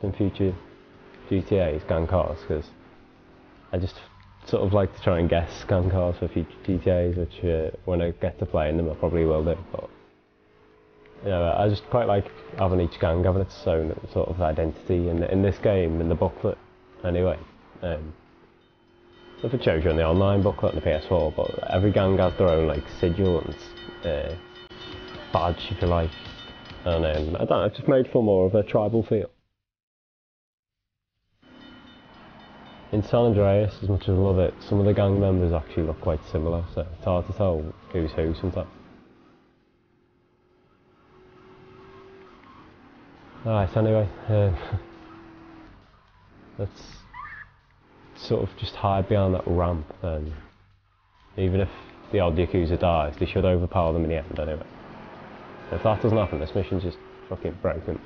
in future GTA's gang cars, because I just sort of like to try and guess gang cars for future GTA's, which when I get to playing them I probably will do, but I just quite like having each gang having its own sort of identity in this game, in the booklet anyway. If it shows you in the online booklet on the PS4, but every gang has their own like sigil and badge, if you like, and I don't know, it's just made for more of a tribal feel. In San Andreas, as much as I love it, some of the gang members actually look quite similar, so it's hard to tell who's who sometimes. Alright, anyway, let's sort of just hide behind that ramp, and even if the odd Yakuza dies, they should overpower them in the end anyway. If that doesn't happen, this mission's just fucking broken.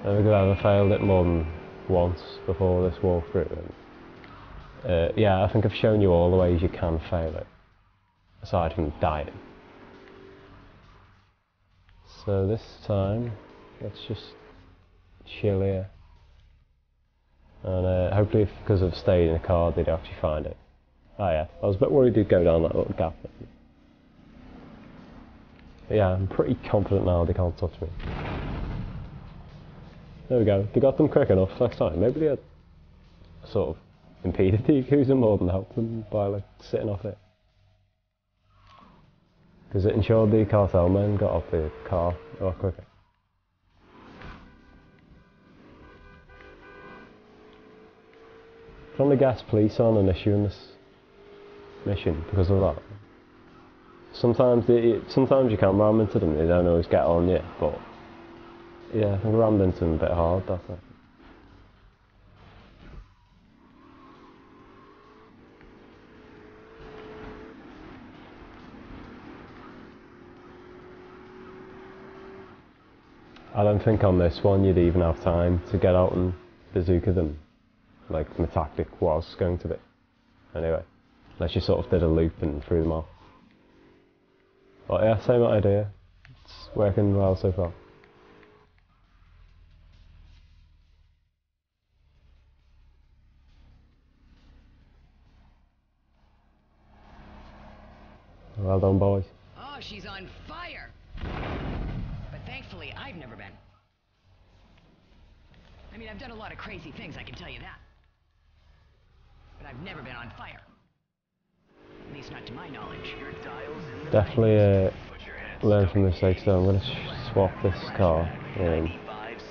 I don't think I've ever failed it more than once before this walkthrough. Yeah, I think I've shown you all the ways you can fail it, aside from dying. So this time, let's just chill here. And hopefully, because I've stayed in the car, they'd actually find it. Oh yeah, I was a bit worried they'd go down that little gap. But yeah, I'm pretty confident now they can't touch me. There we go, they got them quick enough next time. Maybe they had sort of impeded the Yakuza more than helped them by like sitting off it. Because it ensured the cartel men got off the car a lot quicker. From the gas police on an issue in this mission because of that. Sometimes you can ram into them, they don't always get on you, but yeah, I think I rammed into them a bit hard, that's it. I don't think on this one you'd even have time to get out and bazooka them, like my tactic was going to be. Anyway, unless you sort of did a loop and threw them off. But yeah, same idea. It's working well so far. Well done, boys. Oh, she's on fire! But thankfully, I've never been. I mean, I've done a lot of crazy things, I can tell you that. But I've never been on fire. At least not to my knowledge. Definitely learn from mistakes though. I'm going to swap this car.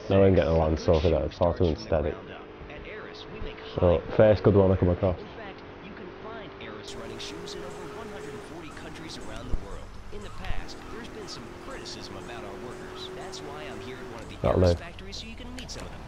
No, I'm getting a Landstalker though, it's far too unsteady. So, first good one I come across. In fact, you can find Eris running shoes in over 140 countries around the world. In the past, there's been some criticism about our workers. That's why I'm here at one of the Eris factories so you can meet some of them.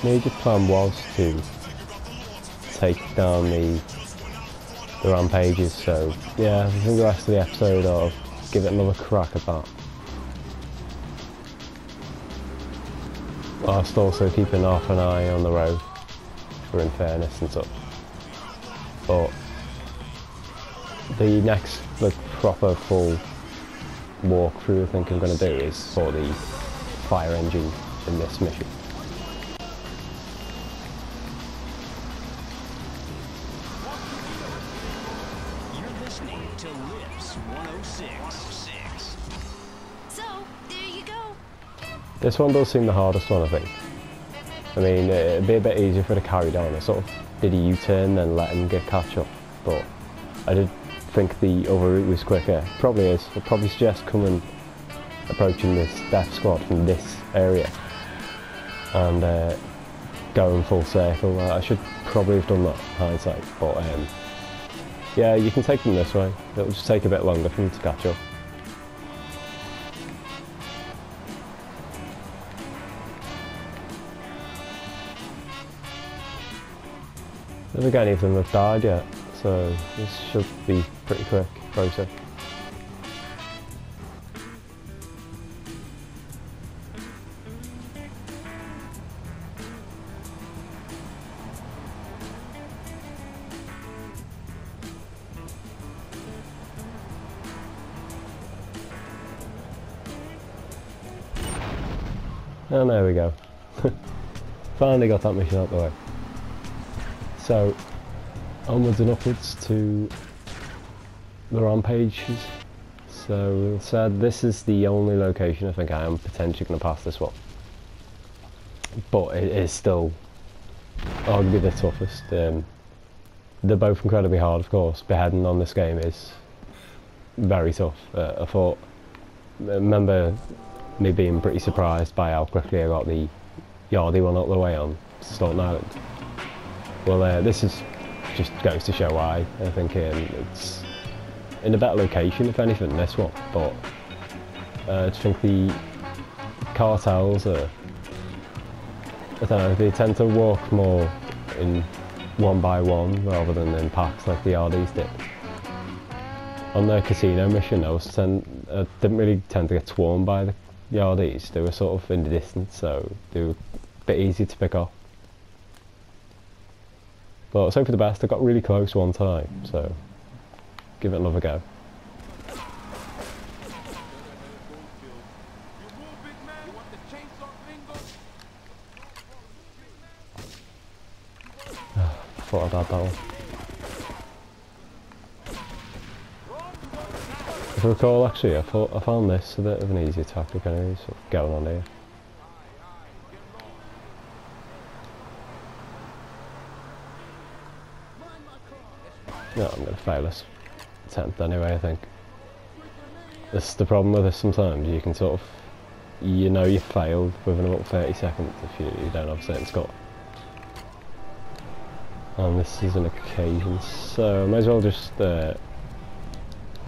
Major plan was to take down the rampages, so yeah, I think the rest of the episode I'll give it another crack at that. Whilst also keeping half an eye on the road for fairness and such. But the next proper full walkthrough I think I'm going to do is for the fire engine in this mission. This one does seem the hardest one, I think. I mean, it'd be a bit easier for it to carry down. I sort of did a U-turn and let him get catch up, but I did think the other route was quicker. Probably is. I'd probably suggest approaching this death squad from this area and going full circle. I should probably have done that in hindsight, but yeah, you can take them this way. It'll just take a bit longer for them to catch up. don't think any of them have died yet, so this should be pretty quick process. And there we go. Finally got that mission out of the way. So, onwards and upwards to the rampages. So, said this is the only location I think I am potentially going to pass this one. But it is still arguably the toughest. They're both incredibly hard, of course. Beheading on this game is very tough. I remember me being pretty surprised by how quickly I got the Yardie one out of the way on Staunton Island. Well, this just goes to show why. I think it's in a better location, if anything, this one. But I think the cartels are, I don't know, they tend to walk more in one by one rather than in packs like the Yardies did. On their casino mission, I didn't really tend to get swarmed by the Yardies. They were sort of in the distance, so they were a bit easier to pick off. But let's hope for the best. I got really close one time, so give it another go. Thought I'd had that one. If I recall, actually, I found this a bit of an easier tactic anyway, sort of going on here. No, I'm going to fail this attempt anyway, I think. This is the problem with this sometimes, you can sort of, you know you failed within about 30 seconds if you don't have a certain score. And this is an occasion, so I might as well just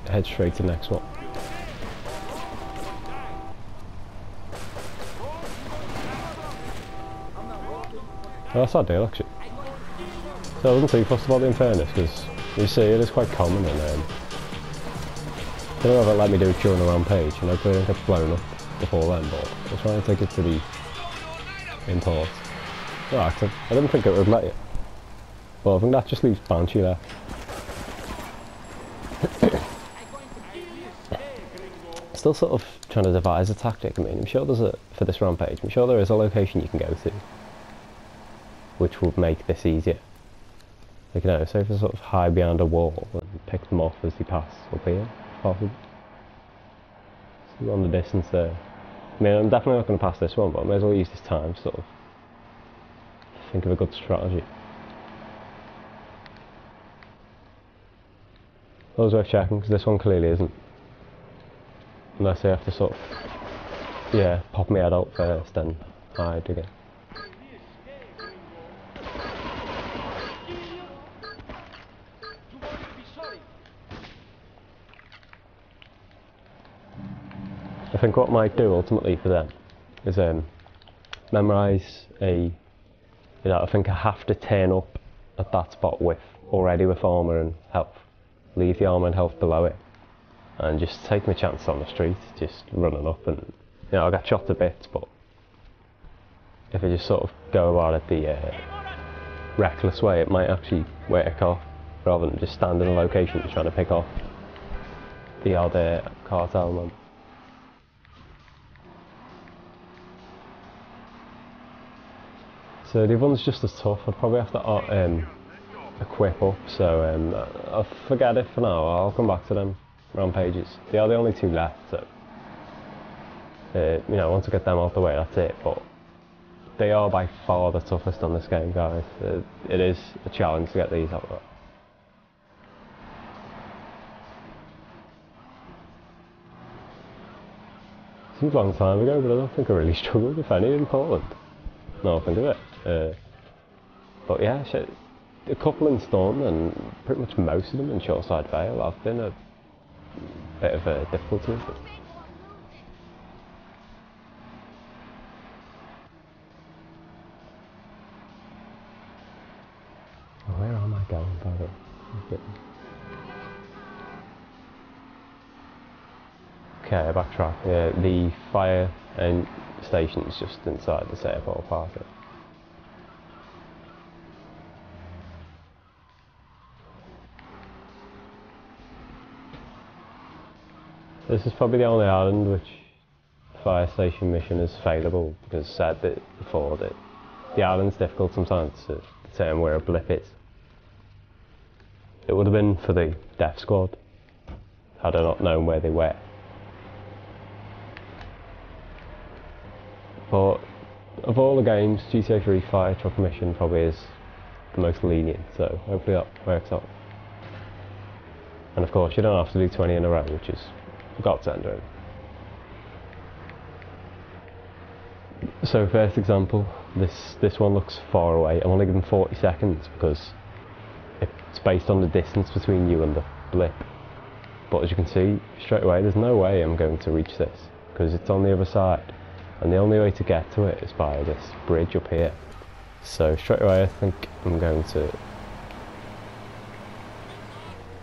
head straight to the next one. Oh, that's ideal actually. So I wasn't too fussed about the Infernus because you see it is quite common and I don't know if it let me do it during the rampage and hopefully I don't get blown up before then, but I'll try and take it to the import. Oh, actually, I didn't think it would let you. Well, I think that just leaves Banshee there. Still sort of trying to devise a tactic. I mean, I'm sure for this rampage, I'm sure there is a location you can go to which would make this easier. Like, you know, so if you sort of hide behind a wall and pick them off as they pass up here, possibly. So on the distance there. I mean, I'm definitely not going to pass this one, but I may as well use this time to sort of think of a good strategy. Always worth checking, because this one clearly isn't. Unless I have to sort of, yeah, pop my head out first, then hide again. I think what I might do ultimately for them is memorise I think I have to turn up at that spot already with armour and health. Leave the armour and health below it. And just take my chance on the street, just running up and, I'll get shot to bits, but if I just sort of go about it the reckless way, it might actually work off, rather than just stand in a location and trying to pick off the odd cartel man. So the other one's just as tough. I'd probably have to equip up, so I'll forget it for now. I'll come back to them rampages. They are the only two left, so once I get them out the way, that's it. But they are by far the toughest on this game, guys. It is a challenge to get these out there. Seems a long time ago, but I don't think I really struggled, if any, in Portland. No, I think of it. But yeah, a couple in Staunton and pretty much most of them in Shoreside Vale have been a bit of a difficulty. Where am going by the way. Okay, backtrack. Yeah, the fire and station's just inside this airport parking. This is probably the only island which fire station mission is failable, because I said that before that the island's difficult sometimes to determine where a blip is. It would have been for the death squad had I not known where they were. But of all the games, GTA 3 fire truck mission probably is the most lenient, so hopefully that works out. And of course you don't have to do 20 in a row, which is a godsend really. So first example, this one looks far away. I'm only given 40 seconds because it's based on the distance between you and the blip. But as you can see, straight away there's no way I'm going to reach this because it's on the other side. And the only way to get to it is by this bridge up here. So straight away I think I'm going to...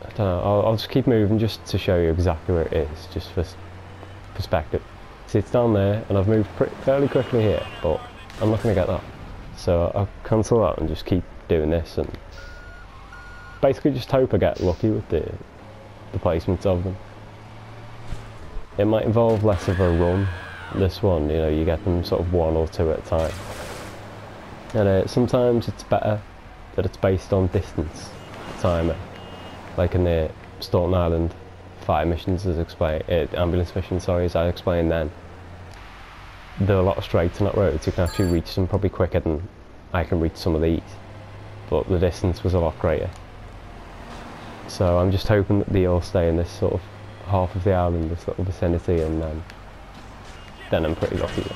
I don't know, I'll just keep moving just to show you exactly where it is, just for perspective. See, it's down there and I've moved fairly quickly here, but I'm not going to get that. So I'll cancel that and just keep doing this and basically just hope I get lucky with the placements of them. It might involve less of a run. This one, you know, you get them sort of 1 or 2 at a time. And sometimes it's better that it's based on distance, timer. Like in the Staunton Island fire missions as explained, ambulance missions, sorry, as I explained then. There are a lot of straights on that road, so you can actually reach them probably quicker than I can reach some of these. But the distance was a lot greater. So I'm just hoping that they all stay in this sort of half of the island, this little vicinity, and then I'm pretty lucky.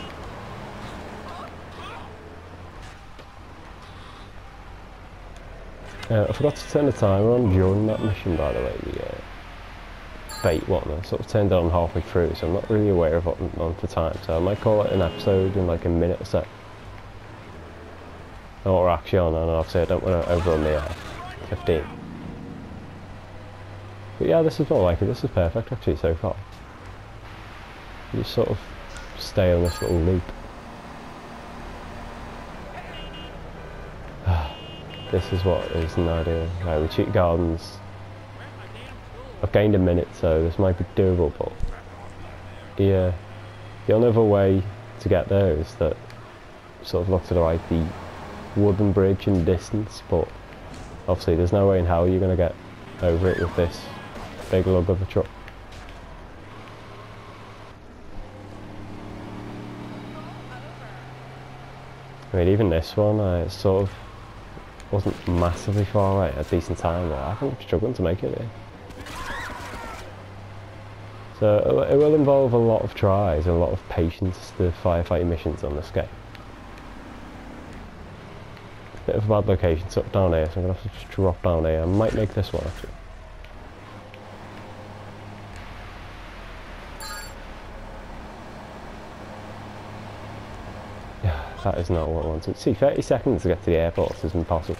I forgot to turn the timer on during that mission, by the way, the bait one. I sort of turned it on halfway through, so I'm not really aware of what I'm on for time, so I might call it an episode in like a minute or so. And what we're actually on, and obviously I don't want to overrun the 15. But yeah, this is more like it. This is perfect actually so far. You just sort of stay on this little loop. This is what is an ideal. Right, we cheat gardens. I've gained a minute, so this might be doable, but yeah, the only other way to get there is that sort of look to the right, the wooden bridge in the distance, but obviously there's no way in hell you're going to get over it with this big lug of a truck. I mean, even this one, it sort of wasn't massively far away at a decent time, but I think I'm struggling to make it here. So it will involve a lot of tries and a lot of patience, the firefighting missions on this game. Bit of a bad location, so down here, so I'm going to have to just drop down here. I might make this one actually. That is not what I wanted. See, 30 seconds to get to the airport is impossible.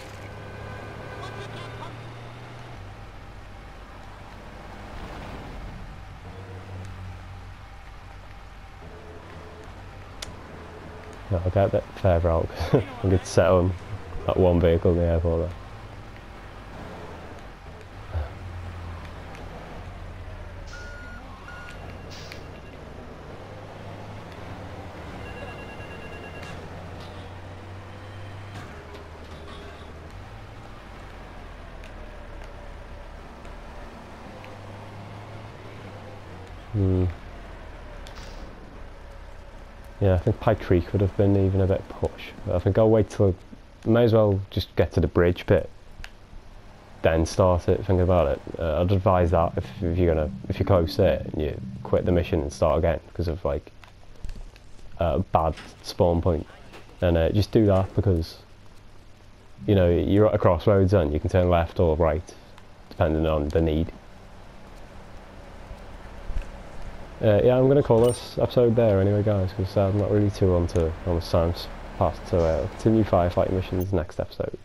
No, I'll get a bit further out. I could set on that one vehicle in the airport there. Yeah, I think Pike Creek would have been even a bit push. I think I'll wait till, may as well just get to the bridge bit, then start it, think about it. I'd advise that if you're close there and you quit the mission and start again because of like a bad spawn point. And just do that because, you know, you're at a crossroads and you can turn left or right depending on the need. Yeah, I'm going to call this episode there anyway, guys, because I'm not really too on the time's past, so continue firefighting missions next episode.